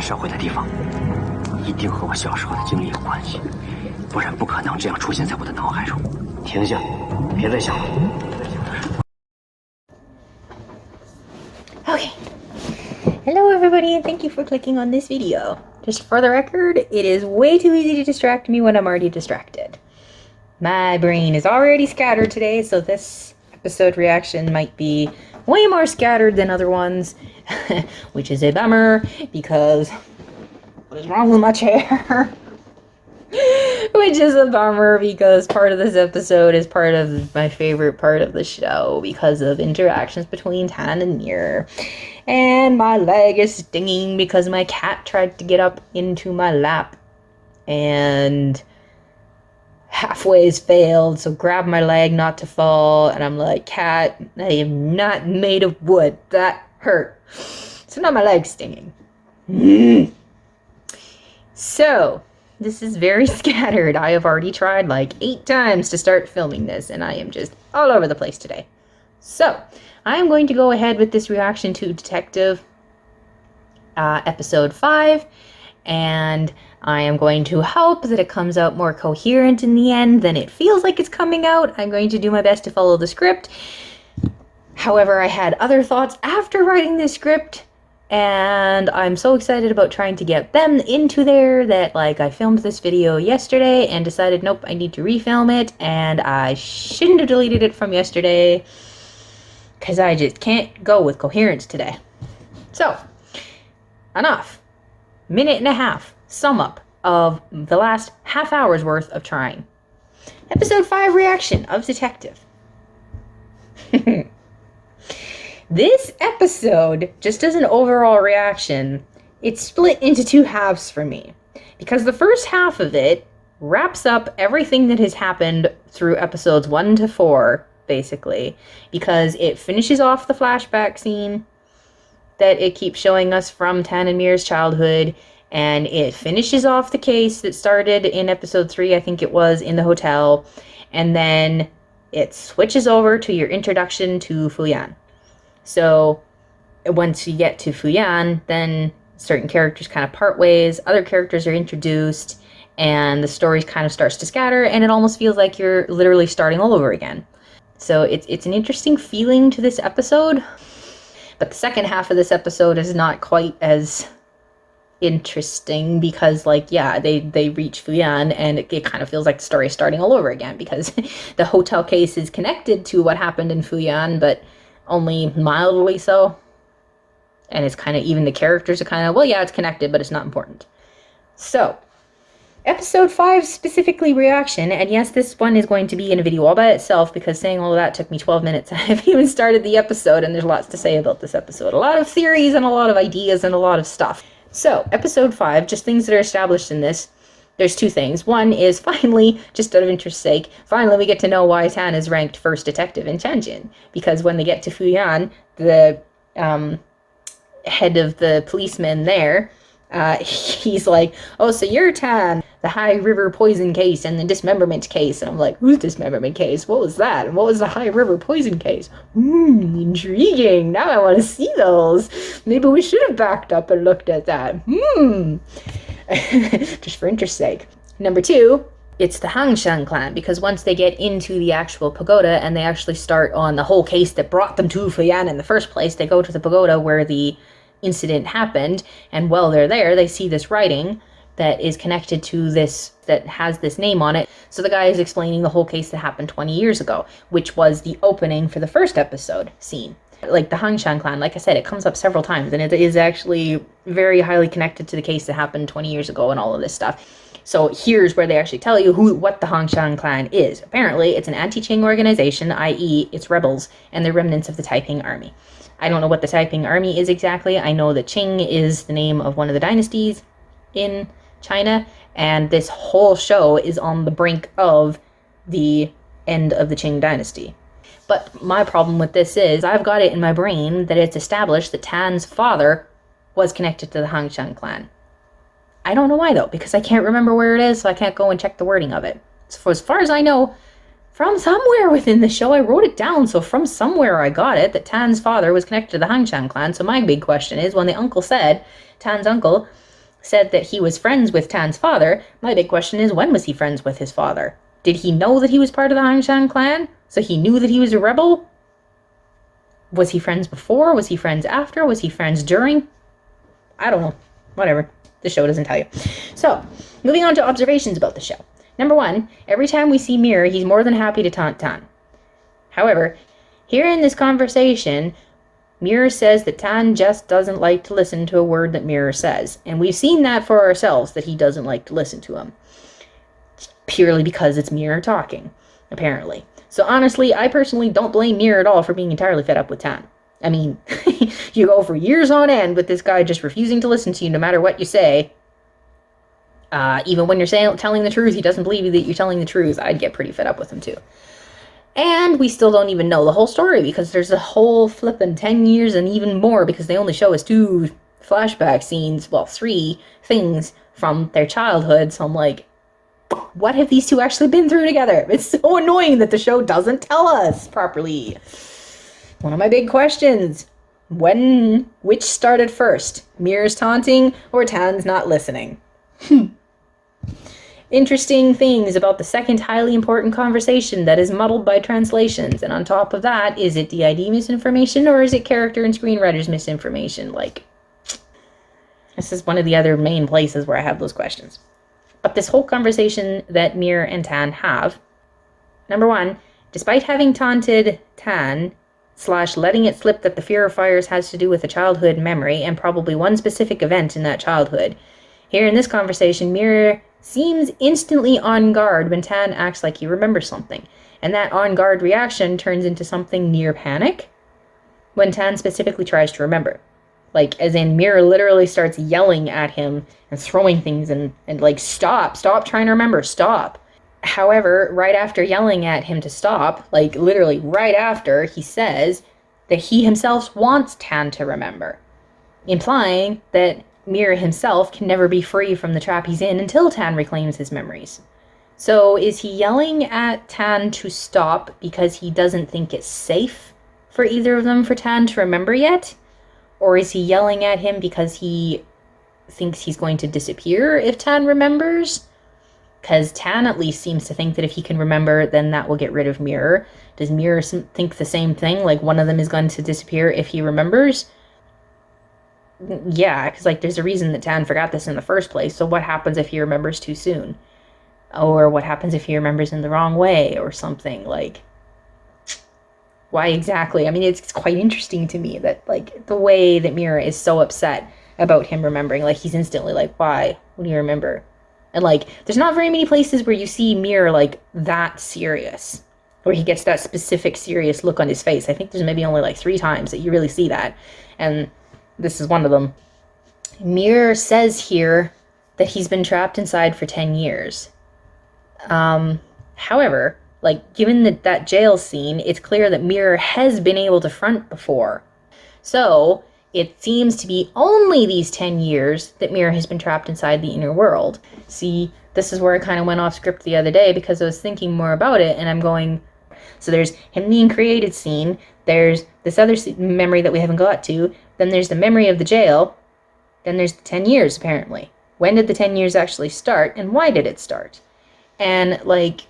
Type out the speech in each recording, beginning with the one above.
现社会的地方，一定和我小时候的经历有关系，不然不可能这样出现在我的脑海中。停下，别再想了。Okay. Hello everybody and thank you for clicking on this video. Just for the record, it is way too easy to distract me when I'm already distracted. My brain is already scattered today, so this episode reaction might be way more scattered than other ones, which is a bummer because what is wrong with my chair? Which is a bummer because part of this episode is part of my favorite part of the show because of interactions between Tan and Mir. And my leg is stinging because my cat tried to get up into my lap and halfway's failed, so grab my leg not to fall, and I'm like, cat, I am not made of wood. That hurt. So now my leg's stinging. So, this is very scattered. I have already tried like 8 times to start filming this, and I am just all over the place today. So, I'm going to go ahead with this reaction to Detective episode 5, and I am going to hope that it comes out more coherent in the end than it feels like it's coming out. I'm going to do my best to follow the script. However, I had other thoughts after writing this script, and I'm so excited about trying to get them into there that, like, I filmed this video yesterday and decided, nope, I need to refilm it, and I shouldn't have deleted it from yesterday because I just can't go with coherence today. So, enough. Minute and a half sum up of the last half hour's worth of trying. Episode 5 reaction of Detective. This episode, just as an overall reaction, it's split into 2 halves for me. Because the first half of it wraps up everything that has happened through episodes 1 to 4, basically. Because it finishes off the flashback scene that it keeps showing us from Tan and Mir's childhood, and it finishes off the case that started in episode 3, I think it was, in the hotel, and then it switches over to your introduction to Fuyan. So once you get to Fuyan, then certain characters kind of part ways, other characters are introduced, and the story kind of starts to scatter, and it almost feels like you're literally starting all over again. So it's an interesting feeling to this episode, but the second half of this episode is not quite as interesting because, like, yeah, they reach Fuyan, and it kind of feels like the story is starting all over again because the hotel case is connected to what happened in Fuyan, but only mildly so. And it's kind of, even the characters are kind of, well, yeah, it's connected, but it's not important. So, episode 5 specifically reaction, and yes, this one is going to be in a video all by itself because saying all of that took me 12 minutes. I haven't even started the episode, and there's lots to say about this episode. A lot of theories and a lot of ideas and a lot of stuff. So, episode 5, just things that are established in this. There's 2 things. One is, finally, just out of interest's sake, finally we get to know why Tan is ranked first detective in Tianjin. Because when they get to Fuyan, the head of the policemen there, he's like, oh, so you're Tan, the High River poison case and the dismemberment case. And I'm like, whose dismemberment case? What was that? And what was the High River poison case? Intriguing. Now I want to see those. Maybe we should have backed up and looked at that. Just for interest's sake. Number 2, it's the Hangshan clan, because once they get into the actual pagoda and they actually start on the whole case that brought them to Fuyan in the first place, they go to the pagoda where the incident happened, and while they're there, they see this writing that is connected to this, that has this name on it. So the guy is explaining the whole case that happened 20 years ago, which was the opening for the first episode scene. Like the Hangshan clan, like I said, it comes up several times, and it is actually very highly connected to the case that happened 20 years ago and all of this stuff. So here's where they actually tell you what the Hangshan clan is. Apparently, it's an anti-Qing organization, i.e. it's rebels, and they're remnants of the Taiping army. I don't know what the Taiping army is exactly. I know that Qing is the name of one of the dynasties in China, and this whole show is on the brink of the end of the Qing dynasty. But my problem with this is, I've got it in my brain that it's established that Tan's father was connected to the Hangshan clan. I don't know why, though, because I can't remember where it is, so I can't go and check the wording of it. So as far as I know, from somewhere within the show, I wrote it down, so from somewhere I got it, that Tan's father was connected to the Hangshan clan. So my big question is, when the uncle said, Tan's uncle, said that he was friends with Tan's father, my big question is, when was he friends with his father? Did he know that he was part of the Hangshan clan? So he knew that he was a rebel? Was he friends before? Was he friends after? Was he friends during? I don't know. Whatever. The show doesn't tell you. So, moving on to observations about the show. Number 1, every time we see Mirror, he's more than happy to taunt Tan. However, here in this conversation, Mirror says that Tan just doesn't like to listen to a word that Mirror says. And we've seen that for ourselves, that he doesn't like to listen to him. Purely because it's Mirror talking, apparently. So honestly, I personally don't blame Mirror at all for being entirely fed up with Tan. I mean, you go for years on end with this guy just refusing to listen to you no matter what you say. Even when you're telling the truth, he doesn't believe you that you're telling the truth. I'd get pretty fed up with him too. And we still don't even know the whole story because there's a whole flippin' 10 years and even more because they only show us 2 flashback scenes, well, 3 things from their childhood. So I'm like, what have these two actually been through together? It's so annoying that the show doesn't tell us properly. One of my big questions. Which started first? Mirror's taunting or Tan's not listening? Interesting things about the second highly important conversation that is muddled by translations. And on top of that, is it DID misinformation or is it character and screenwriters misinformation? Like, this is one of the other main places where I have those questions. But this whole conversation that Mirror and Tan have, number 1, despite having taunted Tan, / letting it slip that the fear of fires has to do with a childhood memory and probably one specific event in that childhood, here in this conversation, Mirror seems instantly on guard when Tan acts like he remembers something. And that on guard reaction turns into something near panic when Tan specifically tries to remember. Like, as in, Mirror literally starts yelling at him and throwing things and like, stop trying to remember, stop. However, right after yelling at him to stop, like literally right after, he says that he himself wants Tan to remember, implying that Mirror himself can never be free from the trap he's in until Tan reclaims his memories. So is he yelling at Tan to stop because he doesn't think it's safe for either of them for Tan to remember yet? Or is he yelling at him because he thinks he's going to disappear if Tan remembers? Because Tan at least seems to think that if he can remember, then that will get rid of Mirror. Does Mirror think the same thing? Like, one of them is going to disappear if he remembers? Yeah, because, like, there's a reason that Tan forgot this in the first place. So what happens if he remembers too soon? Or what happens if he remembers in the wrong way or something? Like, why exactly? I mean, it's quite interesting to me that, like, the way that Mirror is so upset about him remembering. Like, he's instantly like, why? What do you remember? And, like, there's not very many places where you see Mirror, like, that serious. Where he gets that specific serious look on his face. I think there's maybe only, like, 3 times that you really see that. And this is one of them. Mirror says here that he's been trapped inside for 10 years. However, like, given that jail scene, it's clear that Mirror has been able to front before. So, it seems to be only these 10 years that Mirror has been trapped inside the inner world. See, this is where I kind of went off script the other day because I was thinking more about it, and I'm going, so there's him being created scene, there's this other memory that we haven't got to, then there's the memory of the jail, then there's the 10 years, apparently. When did the 10 years actually start, and why did it start? And, like,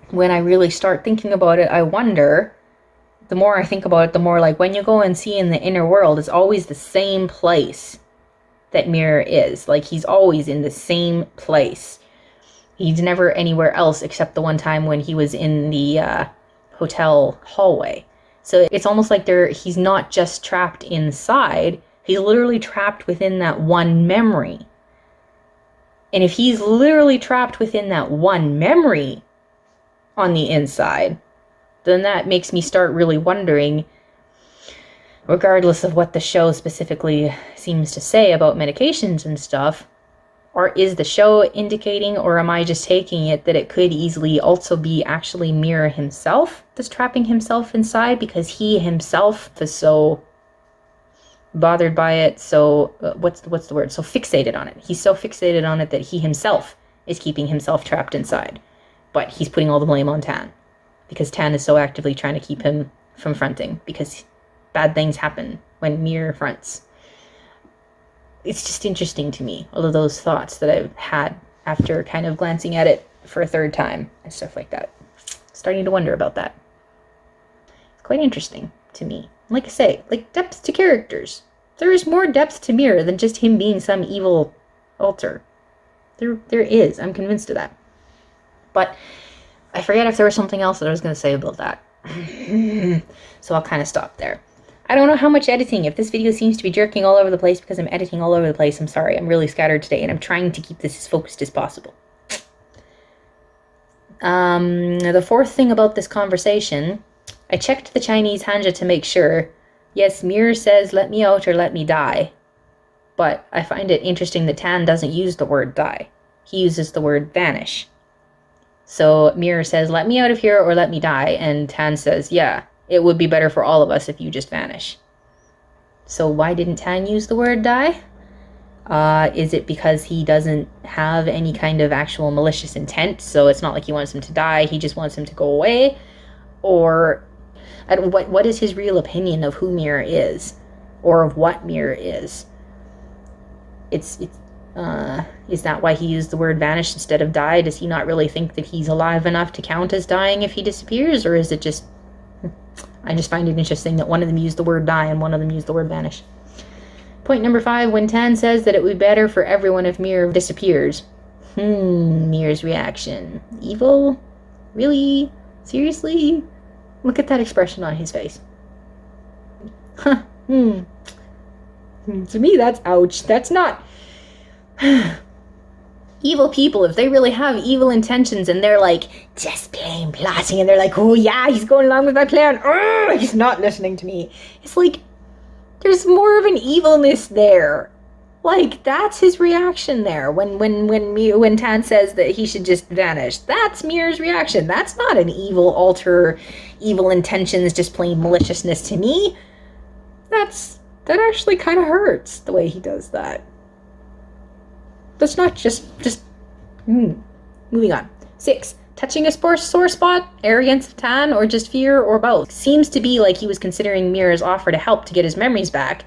when I really start thinking about it, I wonder, the more I think about it, the more, like, when you go and see in the inner world, it's always the same place that Mirror is. Like, he's always in the same place. He's never anywhere else except the one time when he was in the hotel hallway. So it's almost like he's not just trapped inside, he's literally trapped within that one memory. And if he's literally trapped within that one memory on the inside, then that makes me start really wondering, regardless of what the show specifically seems to say about medications and stuff, or is the show indicating, or am I just taking it that it could easily also be actually Mirror himself that's trapping himself inside because he himself is so bothered by it, so what's the word? So fixated on it. He's so fixated on it that he himself is keeping himself trapped inside. But he's putting all the blame on Tan because Tan is so actively trying to keep him from fronting because bad things happen when Mirror fronts. it's just interesting to me, all of those thoughts that I've had after kind of glancing at it for a third time and stuff like that. Starting to wonder about that. It's quite interesting to me. Like I say, like depth to characters. There is more depth to Mir than just him being some evil alter. There is. I'm convinced of that. But I forget if there was something else that I was going to say about that. So I'll kind of stop there. I don't know how much editing. If this video seems to be jerking all over the place because I'm editing all over the place, I'm sorry. I'm really scattered today, and I'm trying to keep this as focused as possible. The fourth thing about this conversation, I checked the Chinese hanja to make sure. Yes, Mir says, let me out or let me die. But I find it interesting that Tan doesn't use the word die. He uses the word vanish. So Mir says, let me out of here or let me die. And Tan says, yeah, it would be better for all of us if you just vanish. So why didn't Tan use the word die? Is it because he doesn't have any kind of actual malicious intent? So it's not like he wants him to die. He just wants him to go away? Or what is his real opinion of who Mir is? Or of what Mir is? Is that why he used the word vanish instead of die? Does he not really think that he's alive enough to count as dying if he disappears? Or is it just... I just find it interesting that one of them used the word die and one of them used the word vanish. Point number 5, when Tan says that it would be better for everyone if Mir disappears. Mir's reaction. Evil? Really? Seriously? Look at that expression on his face. To me, that's ouch. That's not... Evil people, if they really have evil intentions and they're like, just plain plotting, and they're like, oh yeah, he's going along with my plan. Oh, he's not listening to me. It's like, there's more of an evilness there. Like, that's his reaction there when Tan says that he should just vanish. That's Mir's reaction. That's not an evil alter, evil intentions, just plain maliciousness to me. That actually kind of hurts, the way he does that. That's not just moving on. 6, touching a sore spot, arrogance of Tan, or just fear, or both. Seems to be like he was considering Mir's offer to help to get his memories back,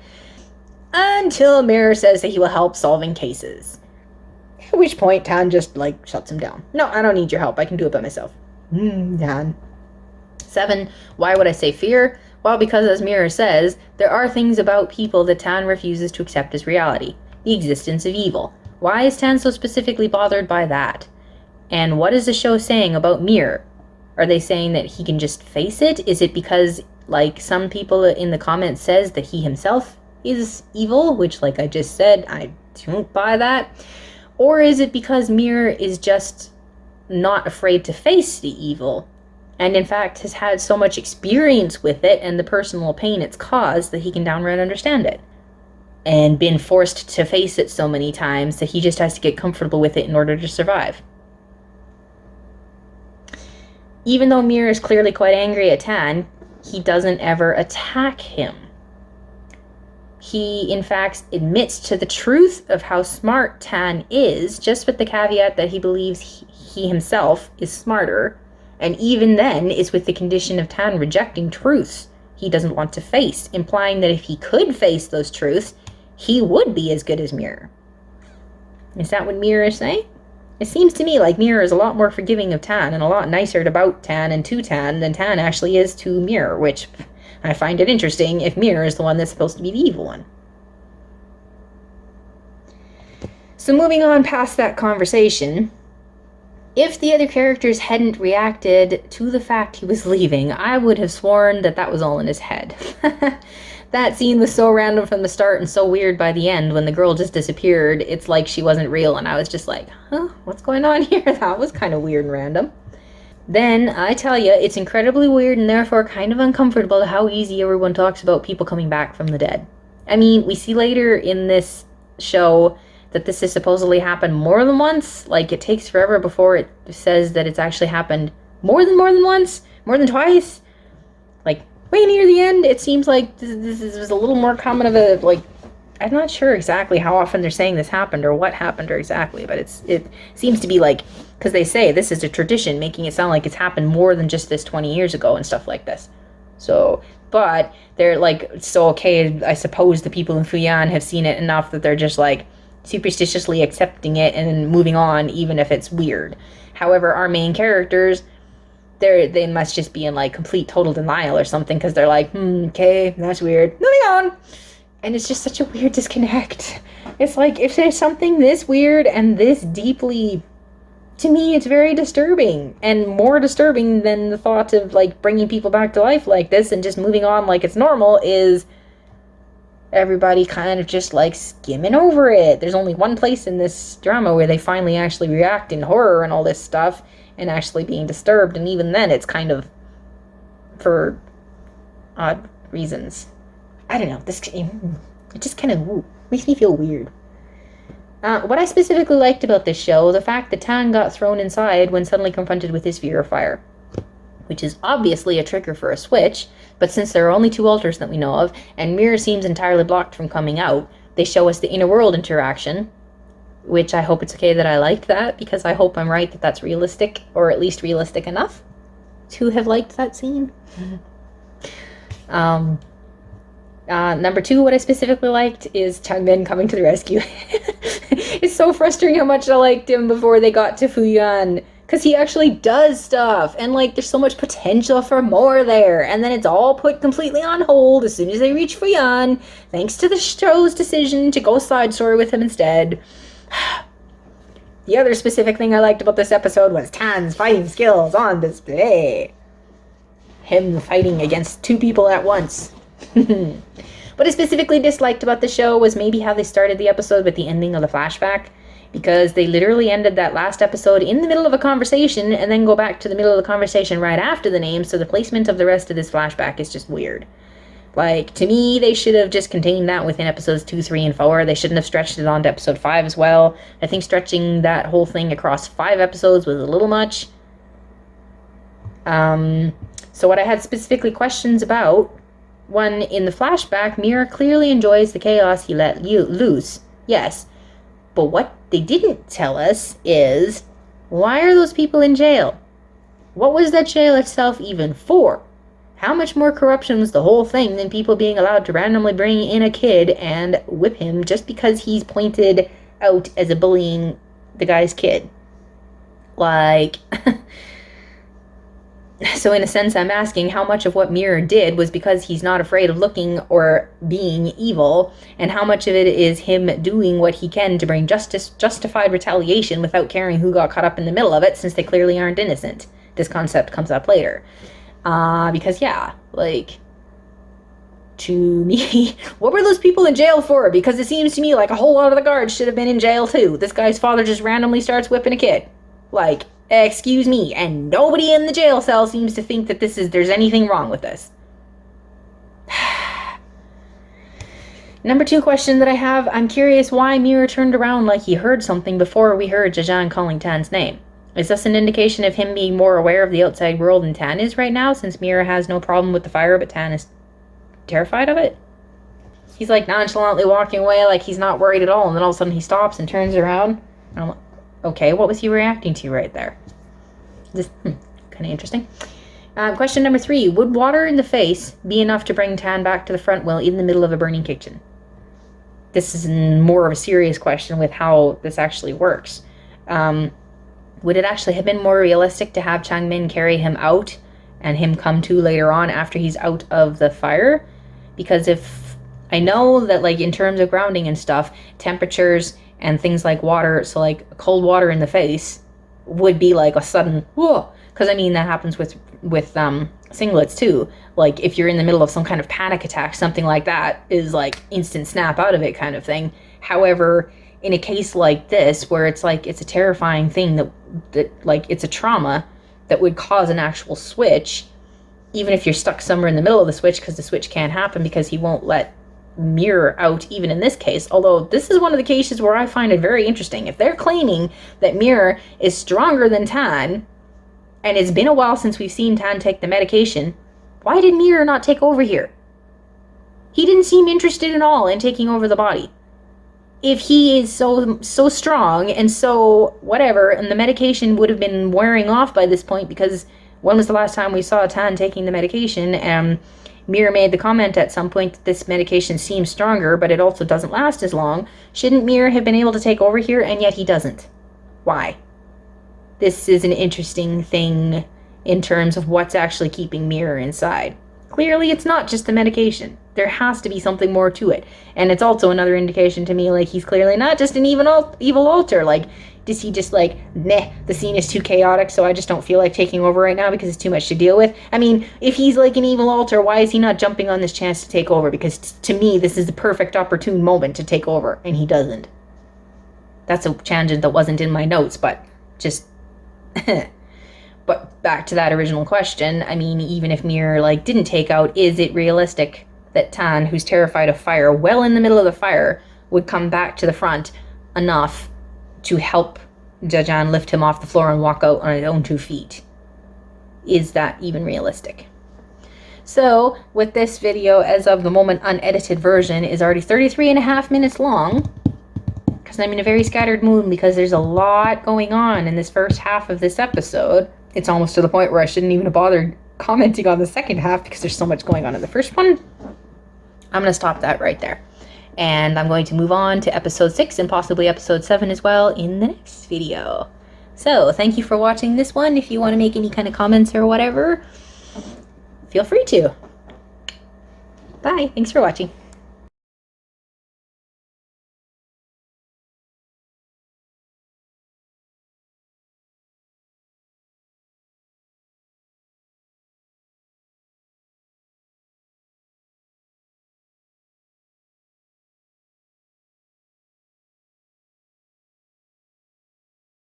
until Mir says that he will help solving cases. At which point Tan just shuts him down. No, I don't need your help. I can do it by myself. Tan. 7, why would I say fear? Well, because as Mir says, there are things about people that Tan refuses to accept as reality. The existence of evil. Why is Tan so specifically bothered by that? And what is the show saying about Mir? Are they saying that he can just face it? Is it because, like some people in the comments says, that he himself is evil? Which, like I just said, I don't buy that. Or is it because Mir is just not afraid to face the evil, and in fact has had so much experience with it and the personal pain it's caused that he can downright understand it? And been forced to face it so many times that he just has to get comfortable with it in order to survive. Even though Mir is clearly quite angry at Tan, he doesn't ever attack him. He, in fact, admits to the truth of how smart Tan is, just with the caveat that he believes he himself is smarter, and even then is with the condition of Tan rejecting truths he doesn't want to face, implying that if he could face those truths, he would be as good as Mir. Is that what Mir is saying? It seems to me like Mir is a lot more forgiving of Tan and a lot nicer about Tan and to Tan than Tan actually is to Mir, which I find it interesting if Mir is the one that's supposed to be the evil one. So moving on past that conversation, if the other characters hadn't reacted to the fact he was leaving, I would have sworn that was all in his head. That scene was so random from the start and so weird by the end when the girl just disappeared. It's like she wasn't real, and I was just like, huh, what's going on here? That was kind of weird and random. Then, I tell you, it's incredibly weird and therefore kind of uncomfortable how easy everyone talks about people coming back from the dead. I mean, we see later in this show that this has supposedly happened more than once. Like, it takes forever before it says that it's actually happened more than once, more than twice. Like, way near the end, it seems like this is a little more common of a, like, I'm not sure exactly how often they're saying this happened or what happened or exactly, but it seems to be like, because they say this is a tradition, making it sound like it's happened more than just this 20 years ago and stuff like this. So but they're like, so okay, I suppose the people in Fuyan have seen it enough that they're just like superstitiously accepting it and then moving on, even if it's weird. However, our main characters, they must just be in like complete total denial or something, because they're like, okay, that's weird, moving on. And it's just such a weird disconnect. It's like, if there's something this weird and this deeply, to me, it's very disturbing, and more disturbing than the thought of like bringing people back to life like this and just moving on like it's normal, is everybody kind of just like skimming over it. There's only one place in this drama where they finally actually react in horror and all this stuff and actually being disturbed, and even then it's kind of for odd reasons. I don't know, it just kind of makes me feel weird. What I specifically liked about this show, the fact that Tan got thrown inside when suddenly confronted with his fear of fire, which is obviously a trigger for a switch, but since there are only 2 altars that we know of, and Mirror seems entirely blocked from coming out, they show us the inner world interaction, which I hope it's okay that I liked that, because I hope I'm right that that's realistic, or at least realistic enough to have liked that scene. Number 2, what I specifically liked is Changmin coming to the rescue. It's so frustrating how much I liked him before they got to Fuyan, because he actually does stuff, and like there's so much potential for more there, and then it's all put completely on hold as soon as they reach Fuyan, thanks to the show's decision to go side story with him instead. The other specific thing I liked about this episode was Tan's fighting skills on display. Him fighting against 2 people at once. What I specifically disliked about the show was maybe how they started the episode with the ending of the flashback, because they literally ended that last episode in the middle of a conversation and then go back to the middle of the conversation right after the name, so the placement of the rest of this flashback is just weird. Like, to me, they should have just contained that within episodes 2, 3, and 4. They shouldn't have stretched it on to episode 5 as well. I think stretching that whole thing across 5 episodes was a little much. So what I had specifically questions about, one, in the flashback, Mirror clearly enjoys the chaos he let loose. Yes. But what they didn't tell us is, why are those people in jail? What was that jail itself even for? How much more corruption was the whole thing than people being allowed to randomly bring in a kid and whip him just because he's pointed out as a bullying the guy's kid? Like... So in a sense, I'm asking how much of what Mirror did was because he's not afraid of looking or being evil, and how much of it is him doing what he can to bring justified retaliation without caring who got caught up in the middle of it, since they clearly aren't innocent. This concept comes up later. Because yeah, like, to me, what were those people in jail for? Because it seems to me like a whole lot of the guards should have been in jail too. This guy's father just randomly starts whipping a kid. Like, excuse me, and nobody in the jail cell seems to think that there's anything wrong with this. Number 2 question that I have, I'm curious why Mirror turned around like he heard something before we heard Jajan calling Tan's name. Is this an indication of him being more aware of the outside world than Tan is right now, since Mirror has no problem with the fire, but Tan is terrified of it? He's like nonchalantly walking away like he's not worried at all, and then all of a sudden he stops and turns around. And I'm like, okay, what was he reacting to right there? Just kind of interesting. Question number 3. Would water in the face be enough to bring Tan back to the front wheel in the middle of a burning kitchen? This is more of a serious question with how this actually works. Would it actually have been more realistic to have Changmin carry him out and him come to later on after he's out of the fire? Because if I know that, like, in terms of grounding and stuff, temperatures and things like water, so like cold water in the face would be like a sudden whoa, because I mean that happens with singlets too. Like if you're in the middle of some kind of panic attack, something like that is like instant snap out of it kind of thing. However, in a case like this where it's like it's a terrifying thing that like it's a trauma that would cause an actual switch, even if you're stuck somewhere in the middle of the switch, because the switch can't happen because he won't let Mirror out even in this case. Although this is one of the cases where I find it very interesting. If they're claiming that Mirror is stronger than Tan, and it's been a while since we've seen Tan take the medication, why did Mirror not take over here? He didn't seem interested at all in taking over the body. If he is so strong and so whatever, and the medication would have been wearing off by this point, because when was the last time we saw Tan taking the medication? Mir made the comment at some point that this medication seems stronger, but it also doesn't last as long. Shouldn't Mir have been able to take over here, and yet he doesn't? Why? This is an interesting thing in terms of what's actually keeping Mir inside. Clearly, it's not just the medication. There has to be something more to it. And it's also another indication to me, like, he's clearly not just an evil alter. Like, does he just, like, meh, the scene is too chaotic, so I just don't feel like taking over right now because it's too much to deal with? I mean, if he's, like, an evil alter, why is he not jumping on this chance to take over? Because to me, this is the perfect opportune moment to take over, and he doesn't. That's a tangent that wasn't in my notes, but just... But back to that original question, I mean, even if Mir, like, didn't take out, is it realistic that Tan, who's terrified of fire, well in the middle of the fire, would come back to the front enough to help Jajan lift him off the floor and walk out on his own 2 feet? Is that even realistic? So, with this video, as of the moment, unedited version is already 33.5 minutes long, because I'm in a very scattered mood because there's a lot going on in this first half of this episode. It's almost to the point where I shouldn't even have bothered commenting on the second half because there's so much going on in the first one. I'm going to stop that right there. And I'm going to move on to episode 6 and possibly episode 7 as well in the next video. So, thank you for watching this one. If you want to make any kind of comments or whatever, feel free to. Bye. Thanks for watching.